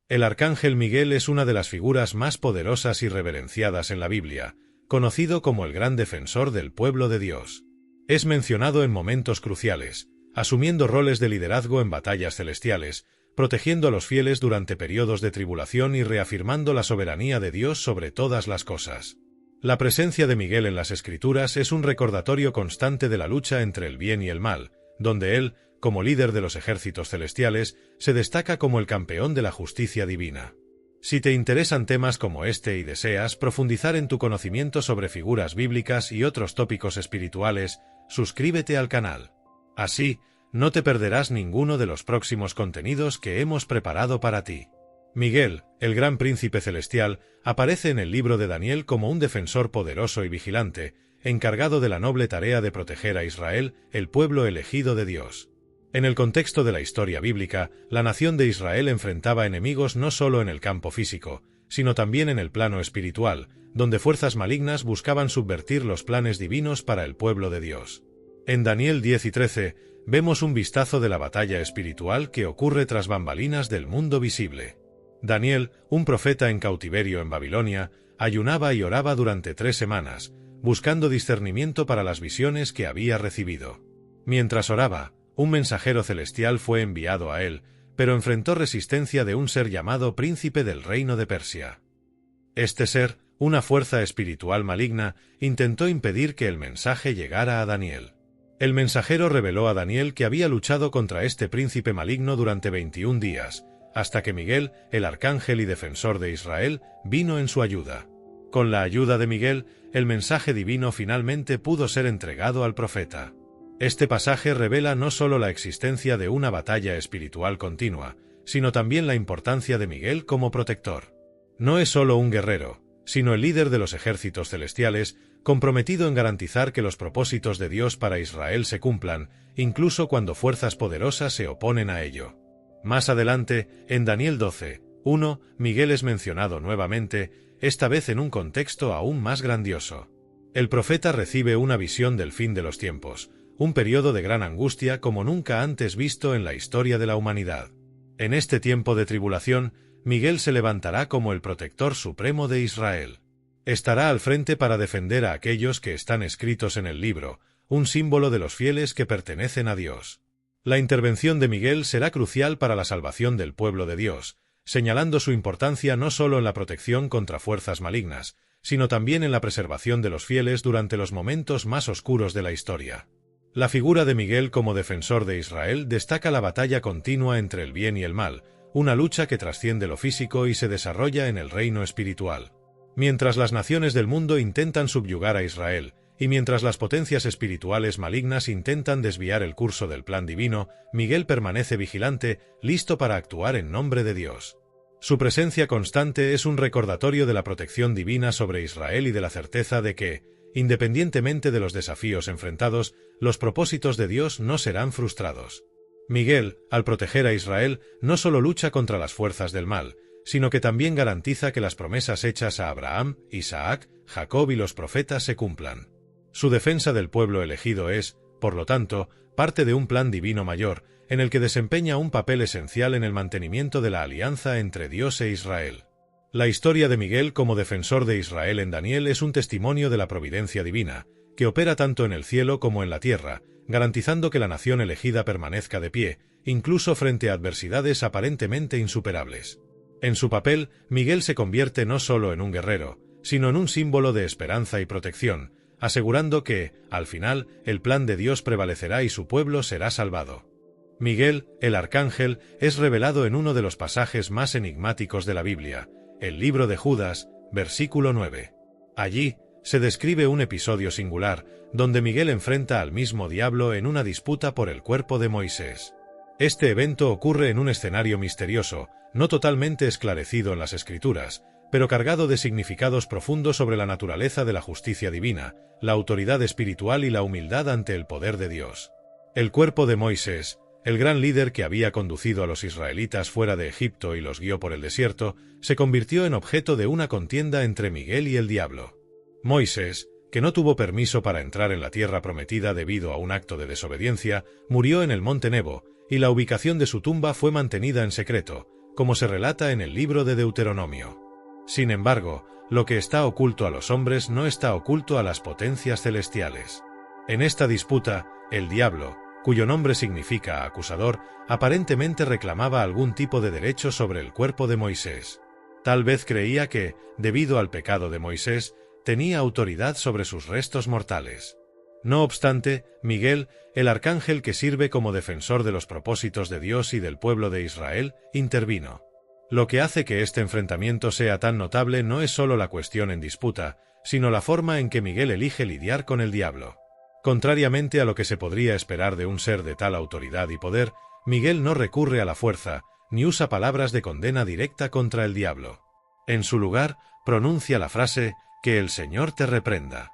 El arcángel Miguel es una de las figuras más poderosas y reverenciadas en la Biblia, conocido como el gran defensor del pueblo de Dios. Es mencionado en momentos cruciales, asumiendo roles de liderazgo en batallas celestiales, protegiendo a los fieles durante periodos de tribulación y reafirmando la soberanía de Dios sobre todas las cosas. La presencia de Miguel en las Escrituras es un recordatorio constante de la lucha entre el bien y el mal, donde él, como líder de los ejércitos celestiales, se destaca como el campeón de la justicia divina. Si te interesan temas como este y deseas profundizar en tu conocimiento sobre figuras bíblicas y otros tópicos espirituales, suscríbete al canal. Así, no te perderás ninguno de los próximos contenidos que hemos preparado para ti. Miguel, el gran príncipe celestial, aparece en el libro de Daniel como un defensor poderoso y vigilante, encargado de la noble tarea de proteger a Israel, el pueblo elegido de Dios. En el contexto de la historia bíblica, la nación de Israel enfrentaba enemigos no solo en el campo físico, sino también en el plano espiritual, donde fuerzas malignas buscaban subvertir los planes divinos para el pueblo de Dios. En Daniel 10 y 13, vemos un vistazo de la batalla espiritual que ocurre tras bambalinas del mundo visible. Daniel, un profeta en cautiverio en Babilonia, ayunaba y oraba durante 3 semanas, buscando discernimiento para las visiones que había recibido. Mientras oraba, un mensajero celestial fue enviado a él, pero enfrentó resistencia de un ser llamado Príncipe del Reino de Persia. Este ser, una fuerza espiritual maligna, intentó impedir que el mensaje llegara a Daniel. El mensajero reveló a Daniel que había luchado contra este príncipe maligno durante 21 días, hasta que Miguel, el arcángel y defensor de Israel, vino en su ayuda. Con la ayuda de Miguel, el mensaje divino finalmente pudo ser entregado al profeta. Este pasaje revela no solo la existencia de una batalla espiritual continua, sino también la importancia de Miguel como protector. No es solo un guerrero, sino el líder de los ejércitos celestiales, comprometido en garantizar que los propósitos de Dios para Israel se cumplan, incluso cuando fuerzas poderosas se oponen a ello. Más adelante, en Daniel 12:1, Miguel es mencionado nuevamente, esta vez en un contexto aún más grandioso. El profeta recibe una visión del fin de los tiempos, un periodo de gran angustia como nunca antes visto en la historia de la humanidad. En este tiempo de tribulación, Miguel se levantará como el protector supremo de Israel. Estará al frente para defender a aquellos que están escritos en el libro, un símbolo de los fieles que pertenecen a Dios. La intervención de Miguel será crucial para la salvación del pueblo de Dios, señalando su importancia no solo en la protección contra fuerzas malignas, sino también en la preservación de los fieles durante los momentos más oscuros de la historia. La figura de Miguel como defensor de Israel destaca la batalla continua entre el bien y el mal, una lucha que trasciende lo físico y se desarrolla en el reino espiritual. Mientras las naciones del mundo intentan subyugar a Israel, y mientras las potencias espirituales malignas intentan desviar el curso del plan divino, Miguel permanece vigilante, listo para actuar en nombre de Dios. Su presencia constante es un recordatorio de la protección divina sobre Israel y de la certeza de que, independientemente de los desafíos enfrentados, los propósitos de Dios no serán frustrados. Miguel, al proteger a Israel, no solo lucha contra las fuerzas del mal, sino que también garantiza que las promesas hechas a Abraham, Isaac, Jacob y los profetas se cumplan. Su defensa del pueblo elegido es, por lo tanto, parte de un plan divino mayor, en el que desempeña un papel esencial en el mantenimiento de la alianza entre Dios e Israel. La historia de Miguel como defensor de Israel en Daniel es un testimonio de la providencia divina, que opera tanto en el cielo como en la tierra, garantizando que la nación elegida permanezca de pie, incluso frente a adversidades aparentemente insuperables. En su papel, Miguel se convierte no solo en un guerrero, sino en un símbolo de esperanza y protección, asegurando que, al final, el plan de Dios prevalecerá y su pueblo será salvado. Miguel, el arcángel, es revelado en uno de los pasajes más enigmáticos de la Biblia, el libro de Judas, versículo 9. Allí, se describe un episodio singular, donde Miguel enfrenta al mismo diablo en una disputa por el cuerpo de Moisés. Este evento ocurre en un escenario misterioso, no totalmente esclarecido en las Escrituras, pero cargado de significados profundos sobre la naturaleza de la justicia divina, la autoridad espiritual y la humildad ante el poder de Dios. El cuerpo de Moisés, el gran líder que había conducido a los israelitas fuera de Egipto y los guió por el desierto, se convirtió en objeto de una contienda entre Miguel y el diablo. Moisés, que no tuvo permiso para entrar en la tierra prometida debido a un acto de desobediencia, murió en el monte Nebo, y la ubicación de su tumba fue mantenida en secreto, como se relata en el libro de Deuteronomio. Sin embargo, lo que está oculto a los hombres no está oculto a las potencias celestiales. En esta disputa, el diablo, cuyo nombre significa acusador, aparentemente reclamaba algún tipo de derecho sobre el cuerpo de Moisés. Tal vez creía que, debido al pecado de Moisés, tenía autoridad sobre sus restos mortales. No obstante, Miguel, el arcángel que sirve como defensor de los propósitos de Dios y del pueblo de Israel, intervino. Lo que hace que este enfrentamiento sea tan notable no es solo la cuestión en disputa, sino la forma en que Miguel elige lidiar con el diablo. Contrariamente a lo que se podría esperar de un ser de tal autoridad y poder, Miguel no recurre a la fuerza, ni usa palabras de condena directa contra el diablo. En su lugar, pronuncia la frase, «Que el Señor te reprenda».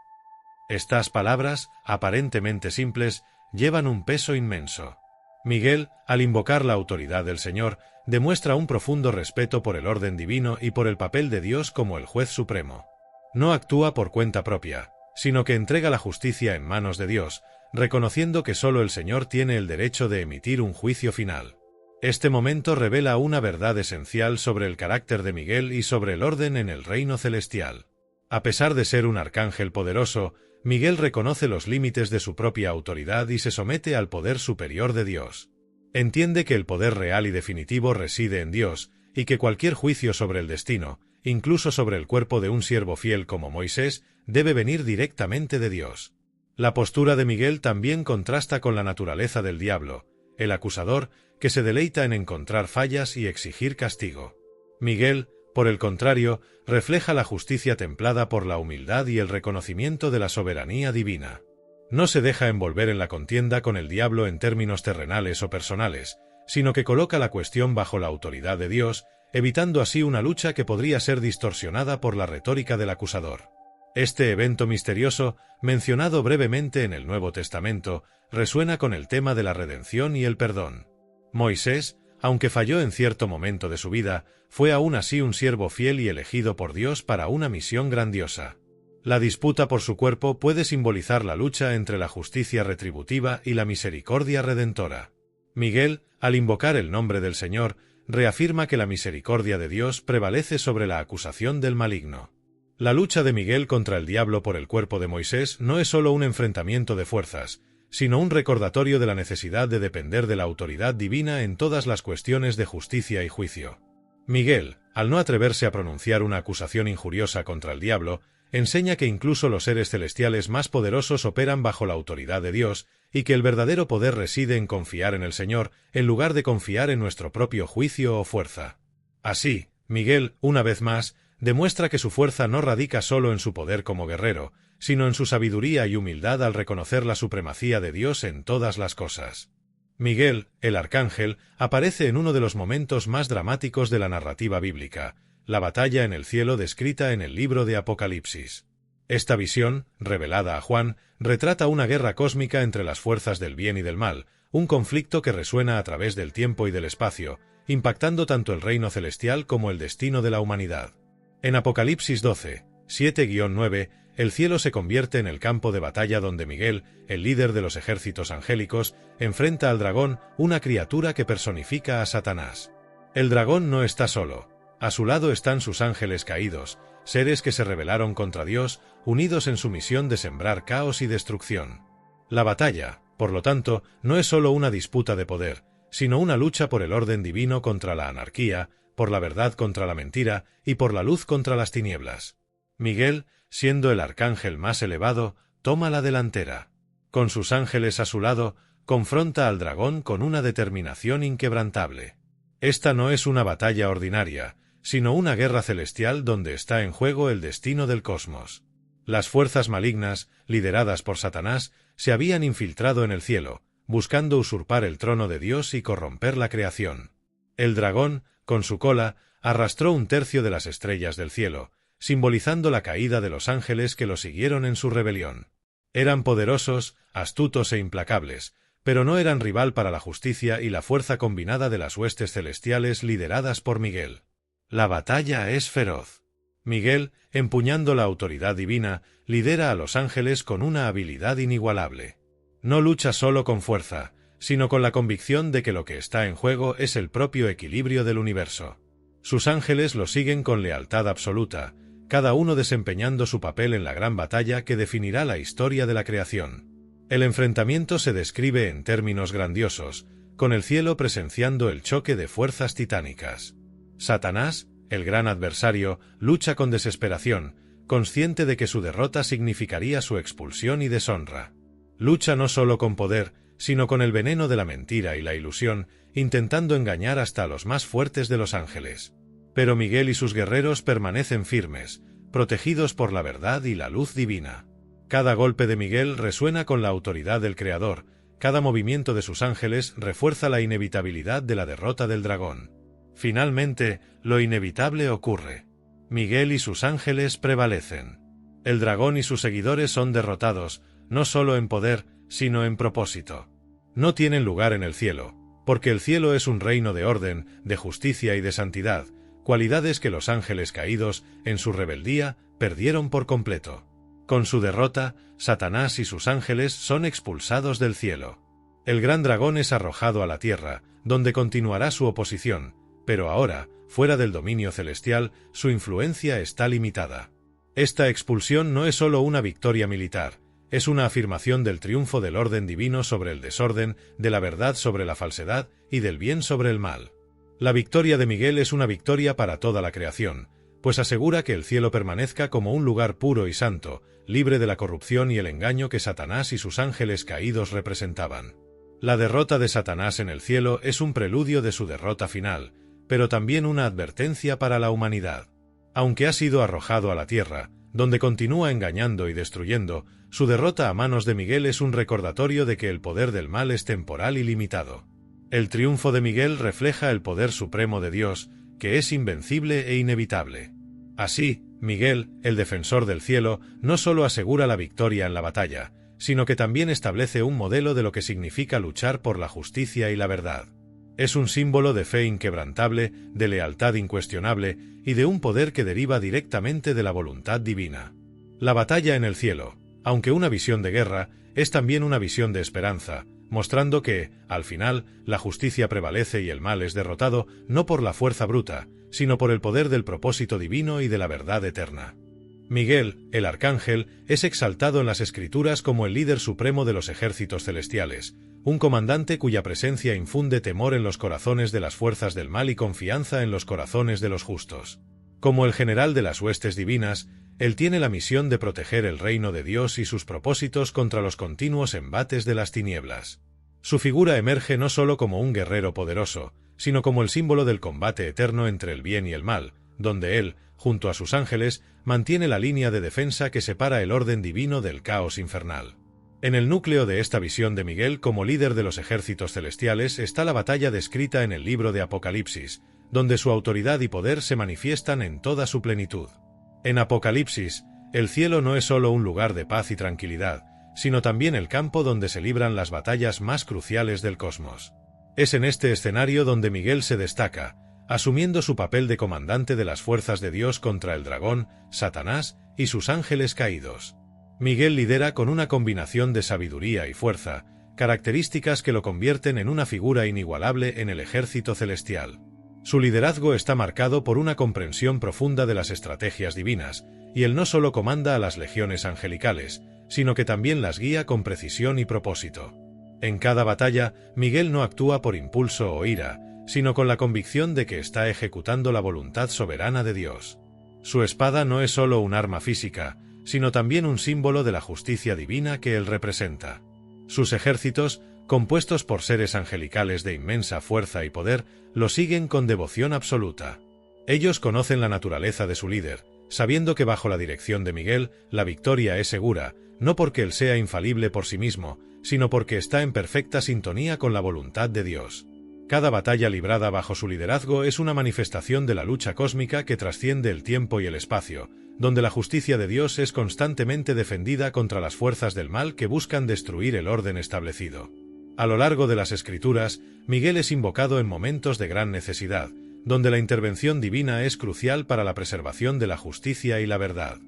Estas palabras, aparentemente simples, llevan un peso inmenso. Miguel, al invocar la autoridad del Señor, demuestra un profundo respeto por el orden divino y por el papel de Dios como el juez supremo. No actúa por cuenta propia, sino que entrega la justicia en manos de Dios, reconociendo que solo el Señor tiene el derecho de emitir un juicio final. Este momento revela una verdad esencial sobre el carácter de Miguel y sobre el orden en el reino celestial. A pesar de ser un arcángel poderoso, Miguel reconoce los límites de su propia autoridad y se somete al poder superior de Dios. Entiende que el poder real y definitivo reside en Dios, y que cualquier juicio sobre el destino, incluso sobre el cuerpo de un siervo fiel como Moisés, debe venir directamente de Dios. La postura de Miguel también contrasta con la naturaleza del diablo, el acusador, que se deleita en encontrar fallas y exigir castigo. Miguel, por el contrario, refleja la justicia templada por la humildad y el reconocimiento de la soberanía divina. No se deja envolver en la contienda con el diablo en términos terrenales o personales, sino que coloca la cuestión bajo la autoridad de Dios, evitando así una lucha que podría ser distorsionada por la retórica del acusador. Este evento misterioso, mencionado brevemente en el Nuevo Testamento, resuena con el tema de la redención y el perdón. Moisés, aunque falló en cierto momento de su vida, fue aún así un siervo fiel y elegido por Dios para una misión grandiosa. La disputa por su cuerpo puede simbolizar la lucha entre la justicia retributiva y la misericordia redentora. Miguel, al invocar el nombre del Señor, reafirma que la misericordia de Dios prevalece sobre la acusación del maligno. La lucha de Miguel contra el diablo por el cuerpo de Moisés no es solo un enfrentamiento de fuerzas, sino un recordatorio de la necesidad de depender de la autoridad divina en todas las cuestiones de justicia y juicio. Miguel, al no atreverse a pronunciar una acusación injuriosa contra el diablo, enseña que incluso los seres celestiales más poderosos operan bajo la autoridad de Dios y que el verdadero poder reside en confiar en el Señor en lugar de confiar en nuestro propio juicio o fuerza. Así, Miguel, una vez más, demuestra que su fuerza no radica solo en su poder como guerrero, sino en su sabiduría y humildad al reconocer la supremacía de Dios en todas las cosas. Miguel, el arcángel, aparece en uno de los momentos más dramáticos de la narrativa bíblica, la batalla en el cielo descrita en el libro de Apocalipsis. Esta visión, revelada a Juan, retrata una guerra cósmica entre las fuerzas del bien y del mal, un conflicto que resuena a través del tiempo y del espacio, impactando tanto el reino celestial como el destino de la humanidad. En Apocalipsis 12, 7-9, el cielo se convierte en el campo de batalla donde Miguel, el líder de los ejércitos angélicos, enfrenta al dragón, una criatura que personifica a Satanás. El dragón no está solo. A su lado están sus ángeles caídos, seres que se rebelaron contra Dios, unidos en su misión de sembrar caos y destrucción. La batalla, por lo tanto, no es solo una disputa de poder, sino una lucha por el orden divino contra la anarquía, por la verdad contra la mentira y por la luz contra las tinieblas. Miguel, siendo el arcángel más elevado, toma la delantera. Con sus ángeles a su lado, confronta al dragón con una determinación inquebrantable. Esta no es una batalla ordinaria, sino una guerra celestial donde está en juego el destino del cosmos. Las fuerzas malignas, lideradas por Satanás, se habían infiltrado en el cielo, buscando usurpar el trono de Dios y corromper la creación. El dragón, con su cola, arrastró un tercio de las estrellas del cielo, simbolizando la caída de los ángeles que lo siguieron en su rebelión. Eran poderosos, astutos e implacables, pero no eran rival para la justicia y la fuerza combinada de las huestes celestiales lideradas por Miguel. La batalla es feroz. Miguel, empuñando la autoridad divina, lidera a los ángeles con una habilidad inigualable. No lucha solo con fuerza, sino con la convicción de que lo que está en juego es el propio equilibrio del universo. Sus ángeles lo siguen con lealtad absoluta, cada uno desempeñando su papel en la gran batalla que definirá la historia de la creación. El enfrentamiento se describe en términos grandiosos, con el cielo presenciando el choque de fuerzas titánicas. Satanás, el gran adversario, lucha con desesperación, consciente de que su derrota significaría su expulsión y deshonra. Lucha no solo con poder, sino con el veneno de la mentira y la ilusión, intentando engañar hasta a los más fuertes de los ángeles. Pero Miguel y sus guerreros permanecen firmes, protegidos por la verdad y la luz divina. Cada golpe de Miguel resuena con la autoridad del Creador, cada movimiento de sus ángeles refuerza la inevitabilidad de la derrota del dragón. Finalmente, lo inevitable ocurre. Miguel y sus ángeles prevalecen. El dragón y sus seguidores son derrotados, no solo en poder, sino en propósito. No tienen lugar en el cielo, porque el cielo es un reino de orden, de justicia y de santidad, cualidades que los ángeles caídos, en su rebeldía, perdieron por completo. Con su derrota, Satanás y sus ángeles son expulsados del cielo. El gran dragón es arrojado a la tierra, donde continuará su oposición, pero ahora, fuera del dominio celestial, su influencia está limitada. Esta expulsión no es solo una victoria militar, es una afirmación del triunfo del orden divino sobre el desorden, de la verdad sobre la falsedad y del bien sobre el mal. La victoria de Miguel es una victoria para toda la creación, pues asegura que el cielo permanezca como un lugar puro y santo, libre de la corrupción y el engaño que Satanás y sus ángeles caídos representaban. La derrota de Satanás en el cielo es un preludio de su derrota final, pero también una advertencia para la humanidad. Aunque ha sido arrojado a la tierra, donde continúa engañando y destruyendo, su derrota a manos de Miguel es un recordatorio de que el poder del mal es temporal y limitado. El triunfo de Miguel refleja el poder supremo de Dios, que es invencible e inevitable. Así, Miguel, el defensor del cielo, no solo asegura la victoria en la batalla, sino que también establece un modelo de lo que significa luchar por la justicia y la verdad. Es un símbolo de fe inquebrantable, de lealtad incuestionable y de un poder que deriva directamente de la voluntad divina. La batalla en el cielo, aunque una visión de guerra, es también una visión de esperanza, mostrando que, al final, la justicia prevalece y el mal es derrotado no por la fuerza bruta, sino por el poder del propósito divino y de la verdad eterna. Miguel, el arcángel, es exaltado en las Escrituras como el líder supremo de los ejércitos celestiales, un comandante cuya presencia infunde temor en los corazones de las fuerzas del mal y confianza en los corazones de los justos. Como el general de las huestes divinas, él tiene la misión de proteger el reino de Dios y sus propósitos contra los continuos embates de las tinieblas. Su figura emerge no solo como un guerrero poderoso, sino como el símbolo del combate eterno entre el bien y el mal, donde él, junto a sus ángeles, mantiene la línea de defensa que separa el orden divino del caos infernal. En el núcleo de esta visión de Miguel como líder de los ejércitos celestiales está la batalla descrita en el libro de Apocalipsis, donde su autoridad y poder se manifiestan en toda su plenitud. En Apocalipsis, el cielo no es solo un lugar de paz y tranquilidad, sino también el campo donde se libran las batallas más cruciales del cosmos. Es en este escenario donde Miguel se destaca, asumiendo su papel de comandante de las fuerzas de Dios contra el dragón, Satanás y sus ángeles caídos. Miguel lidera con una combinación de sabiduría y fuerza, características que lo convierten en una figura inigualable en el ejército celestial. Su liderazgo está marcado por una comprensión profunda de las estrategias divinas, y él no solo comanda a las legiones angelicales, sino que también las guía con precisión y propósito. En cada batalla, Miguel no actúa por impulso o ira, sino con la convicción de que está ejecutando la voluntad soberana de Dios. Su espada no es solo un arma física, sino también un símbolo de la justicia divina que él representa. Sus ejércitos, compuestos por seres angelicales de inmensa fuerza y poder, lo siguen con devoción absoluta. Ellos conocen la naturaleza de su líder, sabiendo que bajo la dirección de Miguel, la victoria es segura, no porque él sea infalible por sí mismo, sino porque está en perfecta sintonía con la voluntad de Dios. Cada batalla librada bajo su liderazgo es una manifestación de la lucha cósmica que trasciende el tiempo y el espacio, donde la justicia de Dios es constantemente defendida contra las fuerzas del mal que buscan destruir el orden establecido. A lo largo de las Escrituras, Miguel es invocado en momentos de gran necesidad, donde la intervención divina es crucial para la preservación de la justicia y la verdad.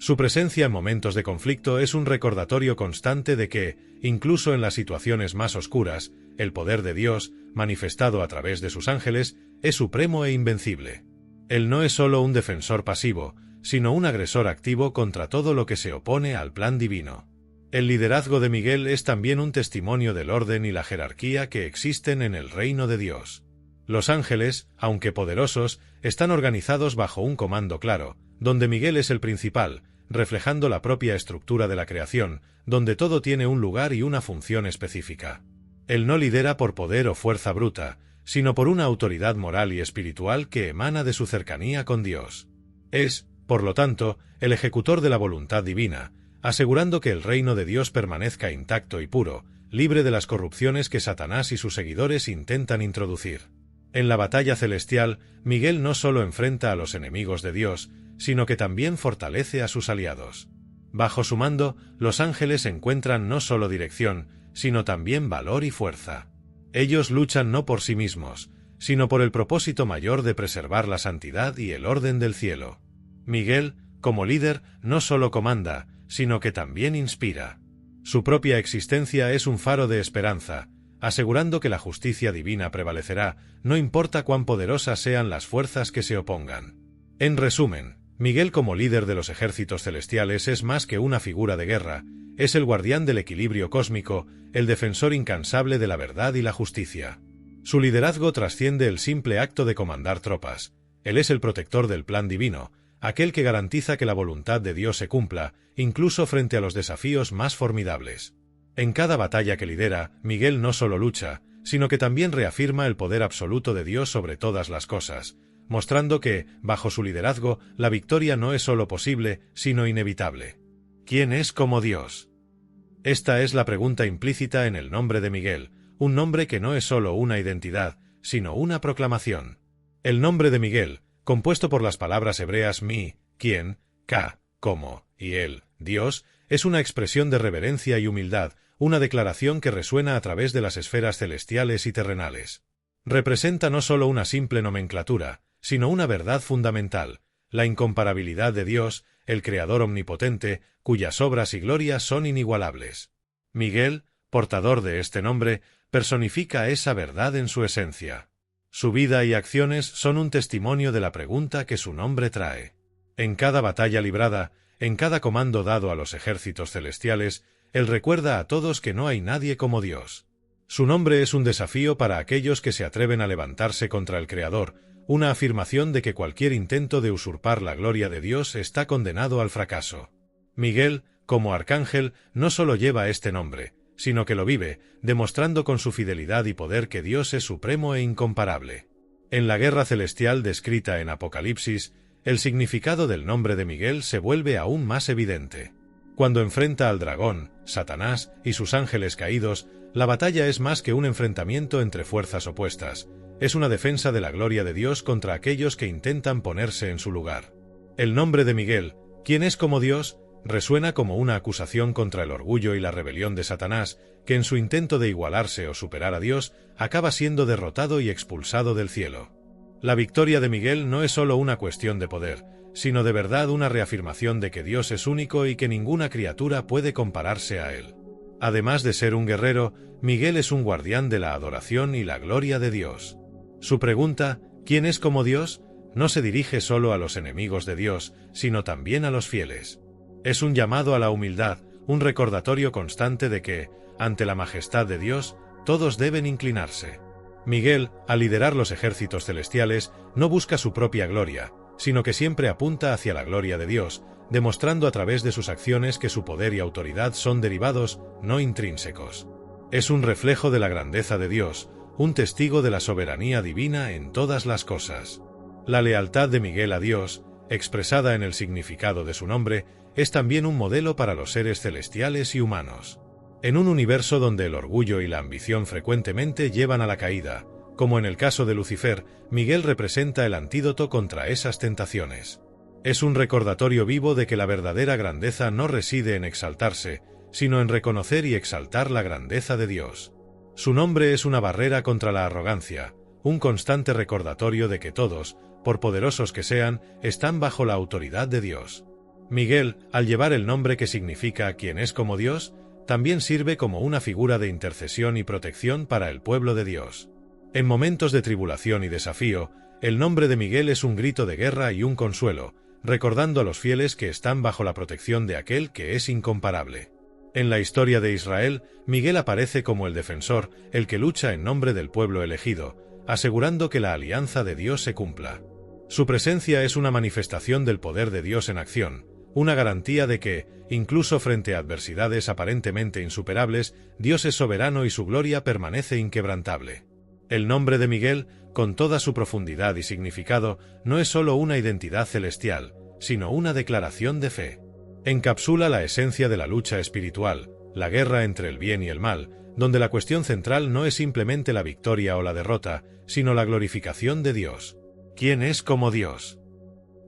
Su presencia en momentos de conflicto es un recordatorio constante de que, incluso en las situaciones más oscuras, el poder de Dios, manifestado a través de sus ángeles, es supremo e invencible. Él no es solo un defensor pasivo, sino un agresor activo contra todo lo que se opone al plan divino. El liderazgo de Miguel es también un testimonio del orden y la jerarquía que existen en el reino de Dios. Los ángeles, aunque poderosos, están organizados bajo un comando claro, donde Miguel es el principal, reflejando la propia estructura de la creación, donde todo tiene un lugar y una función específica. Él no lidera por poder o fuerza bruta, sino por una autoridad moral y espiritual que emana de su cercanía con Dios. Es, por lo tanto, el ejecutor de la voluntad divina, asegurando que el reino de Dios permanezca intacto y puro, libre de las corrupciones que Satanás y sus seguidores intentan introducir. En la batalla celestial, Miguel no solo enfrenta a los enemigos de Dios, sino que también fortalece a sus aliados. Bajo su mando, los ángeles encuentran no solo dirección, sino también valor y fuerza. Ellos luchan no por sí mismos, sino por el propósito mayor de preservar la santidad y el orden del cielo. Miguel, como líder, no solo comanda, sino que también inspira. Su propia existencia es un faro de esperanza, asegurando que la justicia divina prevalecerá, no importa cuán poderosas sean las fuerzas que se opongan. En resumen, Miguel como líder de los ejércitos celestiales es más que una figura de guerra, es el guardián del equilibrio cósmico, el defensor incansable de la verdad y la justicia. Su liderazgo trasciende el simple acto de comandar tropas. Él es el protector del plan divino, aquel que garantiza que la voluntad de Dios se cumpla, incluso frente a los desafíos más formidables. En cada batalla que lidera, Miguel no solo lucha, sino que también reafirma el poder absoluto de Dios sobre todas las cosas, mostrando que, bajo su liderazgo, la victoria no es solo posible, sino inevitable. ¿Quién es como Dios? Esta es la pregunta implícita en el nombre de Miguel, un nombre que no es solo una identidad, sino una proclamación. El nombre de Miguel, compuesto por las palabras hebreas mi, quién, ka, como, y él, Dios, es una expresión de reverencia y humildad, una declaración que resuena a través de las esferas celestiales y terrenales. Representa no solo una simple nomenclatura, sino una verdad fundamental, la incomparabilidad de Dios, el Creador omnipotente, cuyas obras y glorias son inigualables. Miguel, portador de este nombre, personifica esa verdad en su esencia. Su vida y acciones son un testimonio de la pregunta que su nombre trae. En cada batalla librada, en cada comando dado a los ejércitos celestiales, él recuerda a todos que no hay nadie como Dios. Su nombre es un desafío para aquellos que se atreven a levantarse contra el Creador, una afirmación de que cualquier intento de usurpar la gloria de Dios está condenado al fracaso. Miguel, como arcángel, no solo lleva este nombre, sino que lo vive, demostrando con su fidelidad y poder que Dios es supremo e incomparable. En la guerra celestial descrita en Apocalipsis, el significado del nombre de Miguel se vuelve aún más evidente. Cuando enfrenta al dragón, Satanás y sus ángeles caídos, la batalla es más que un enfrentamiento entre fuerzas opuestas, es una defensa de la gloria de Dios contra aquellos que intentan ponerse en su lugar. El nombre de Miguel, quien es como Dios, resuena como una acusación contra el orgullo y la rebelión de Satanás, que en su intento de igualarse o superar a Dios, acaba siendo derrotado y expulsado del cielo. La victoria de Miguel no es solo una cuestión de poder, sino de verdad una reafirmación de que Dios es único y que ninguna criatura puede compararse a él. Además de ser un guerrero, Miguel es un guardián de la adoración y la gloria de Dios. Su pregunta, ¿quién es como Dios?, no se dirige solo a los enemigos de Dios, sino también a los fieles. Es un llamado a la humildad, un recordatorio constante de que, ante la majestad de Dios, todos deben inclinarse. Miguel, al liderar los ejércitos celestiales, no busca su propia gloria, sino que siempre apunta hacia la gloria de Dios, demostrando a través de sus acciones que su poder y autoridad son derivados, no intrínsecos. Es un reflejo de la grandeza de Dios, un testigo de la soberanía divina en todas las cosas. La lealtad de Miguel a Dios, expresada en el significado de su nombre, es también un modelo para los seres celestiales y humanos. En un universo donde el orgullo y la ambición frecuentemente llevan a la caída, como en el caso de Lucifer, Miguel representa el antídoto contra esas tentaciones. Es un recordatorio vivo de que la verdadera grandeza no reside en exaltarse, sino en reconocer y exaltar la grandeza de Dios. Su nombre es una barrera contra la arrogancia, un constante recordatorio de que todos, por poderosos que sean, están bajo la autoridad de Dios. Miguel, al llevar el nombre que significa quien es como Dios, también sirve como una figura de intercesión y protección para el pueblo de Dios. En momentos de tribulación y desafío, el nombre de Miguel es un grito de guerra y un consuelo, recordando a los fieles que están bajo la protección de aquel que es incomparable. En la historia de Israel, Miguel aparece como el defensor, el que lucha en nombre del pueblo elegido, asegurando que la alianza de Dios se cumpla. Su presencia es una manifestación del poder de Dios en acción, una garantía de que, incluso frente a adversidades aparentemente insuperables, Dios es soberano y su gloria permanece inquebrantable. El nombre de Miguel, con toda su profundidad y significado, no es solo una identidad celestial, sino una declaración de fe. Encapsula la esencia de la lucha espiritual, la guerra entre el bien y el mal, donde la cuestión central no es simplemente la victoria o la derrota, sino la glorificación de Dios. ¿Quién es como Dios?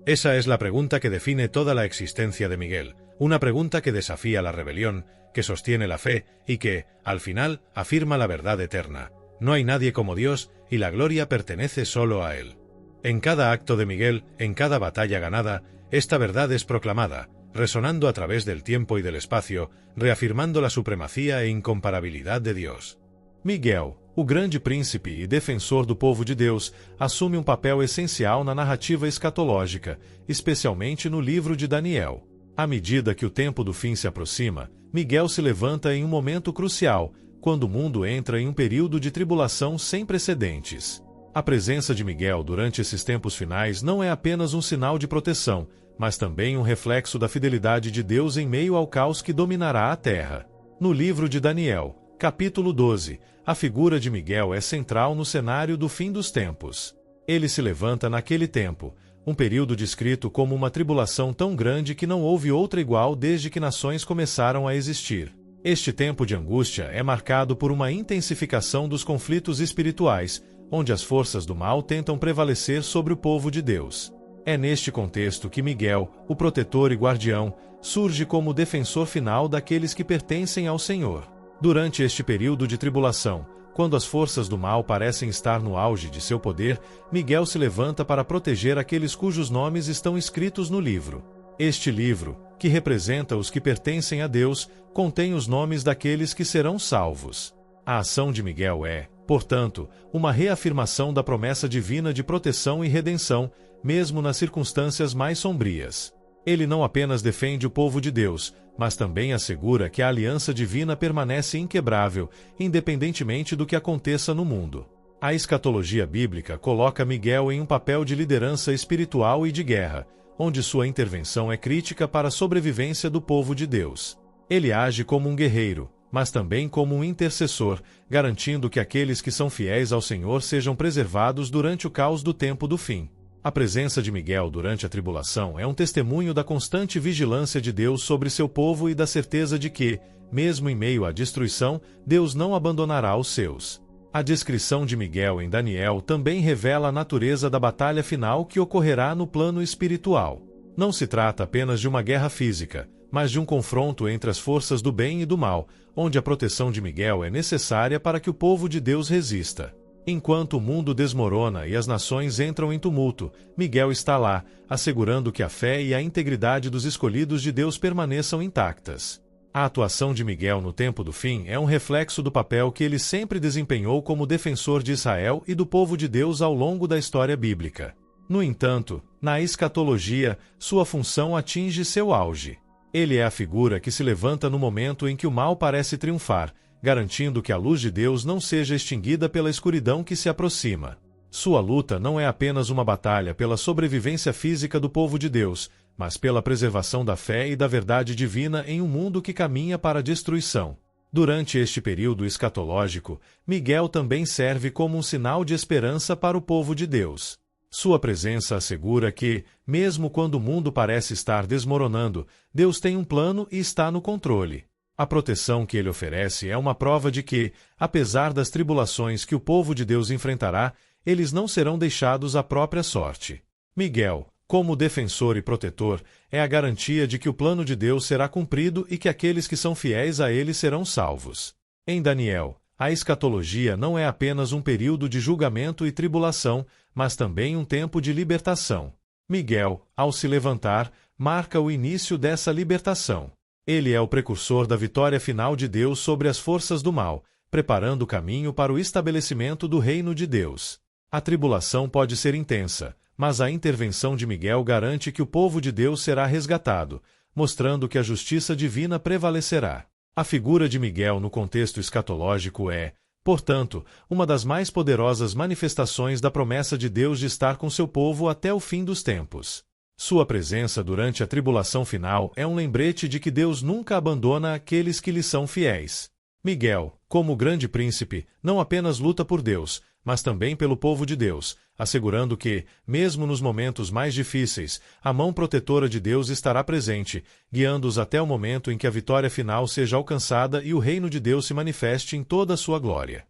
Esa es la pregunta que define toda la existencia de Miguel, una pregunta que desafía la rebelión, que sostiene la fe y que, al final, afirma la verdad eterna. No hay nadie como Dios y la gloria pertenece solo a Él. En cada acto de Miguel, en cada batalla ganada, esta verdad es proclamada, resonando a través del tiempo y del espacio, reafirmando la supremacía e incomparabilidad de Dios. Miguel, o grande príncipe e defensor do povo de Deus, assume um papel essencial na narrativa escatológica, especialmente no livro de Daniel. À medida que o tempo do fim se aproxima, Miguel se levanta em um momento crucial, quando o mundo entra em um período de tribulação sem precedentes. A presença de Miguel durante esses tempos finais não é apenas um sinal de proteção, mas também um reflexo da fidelidade de Deus em meio ao caos que dominará a terra. No livro de Daniel, capítulo 12, a figura de Miguel é central no cenário do fim dos tempos. Ele se levanta naquele tempo, um período descrito como uma tribulação tão grande que não houve outra igual desde que nações começaram a existir. Este tempo de angústia é marcado por uma intensificação dos conflitos espirituais, onde as forças do mal tentam prevalecer sobre o povo de Deus. É neste contexto que Miguel, o protetor e guardião, surge como o defensor final daqueles que pertencem ao Senhor. Durante este período de tribulação, quando as forças do mal parecem estar no auge de seu poder, Miguel se levanta para proteger aqueles cujos nomes estão escritos no livro. Este livro, que representa os que pertencem a Deus, contém os nomes daqueles que serão salvos. A ação de Miguel é, portanto, uma reafirmação da promessa divina de proteção e redenção, mesmo nas circunstâncias mais sombrias. Ele não apenas defende o povo de Deus, mas também assegura que a aliança divina permanece inquebrável, independentemente do que aconteça no mundo. A escatologia bíblica coloca Miguel em um papel de liderança espiritual e de guerra, onde sua intervenção é crítica para a sobrevivência do povo de Deus. Ele age como um guerreiro, mas também como um intercessor, garantindo que aqueles que são fiéis ao Senhor sejam preservados durante o caos do tempo do fim. A presença de Miguel durante a tribulação é um testemunho da constante vigilância de Deus sobre seu povo e da certeza de que, mesmo em meio à destruição, Deus não abandonará os seus. A descrição de Miguel em Daniel também revela a natureza da batalha final que ocorrerá no plano espiritual. Não se trata apenas de uma guerra física, mas de um confronto entre as forças do bem e do mal, onde a proteção de Miguel é necessária para que o povo de Deus resista. Enquanto o mundo desmorona e as nações entram em tumulto, Miguel está lá, assegurando que a fé e a integridade dos escolhidos de Deus permaneçam intactas. A atuação de Miguel no tempo do fim é um reflexo do papel que ele sempre desempenhou como defensor de Israel e do povo de Deus ao longo da história bíblica. No entanto, na escatologia, sua função atinge seu auge. Ele é a figura que se levanta no momento em que o mal parece triunfar, garantindo que a luz de Deus não seja extinguida pela escuridão que se aproxima. Sua luta não é apenas uma batalha pela sobrevivência física do povo de Deus, mas pela preservação da fé e da verdade divina em um mundo que caminha para a destruição. Durante este período escatológico, Miguel também serve como um sinal de esperança para o povo de Deus. Sua presença assegura que, mesmo quando o mundo parece estar desmoronando, Deus tem um plano e está no controle. A proteção que ele oferece é uma prova de que, apesar das tribulações que o povo de Deus enfrentará, eles não serão deixados à própria sorte. Miguel, como defensor e protetor, é a garantia de que o plano de Deus será cumprido e que aqueles que são fiéis a ele serão salvos. Em Daniel, a escatologia não é apenas um período de julgamento e tribulação, mas também um tempo de libertação. Miguel, ao se levantar, marca o início dessa libertação. Ele é o precursor da vitória final de Deus sobre as forças do mal, preparando o caminho para o estabelecimento do reino de Deus. A tribulação pode ser intensa, mas a intervenção de Miguel garante que o povo de Deus será resgatado, mostrando que a justiça divina prevalecerá. A figura de Miguel no contexto escatológico é, portanto, uma das mais poderosas manifestações da promessa de Deus de estar com seu povo até o fim dos tempos. Sua presença durante a tribulação final é um lembrete de que Deus nunca abandona aqueles que lhe são fiéis. Miguel, como grande príncipe, não apenas luta por Deus, mas também pelo povo de Deus, assegurando que, mesmo nos momentos mais difíceis, a mão protetora de Deus estará presente, guiando-os até o momento em que a vitória final seja alcançada e o reino de Deus se manifeste em toda a sua glória.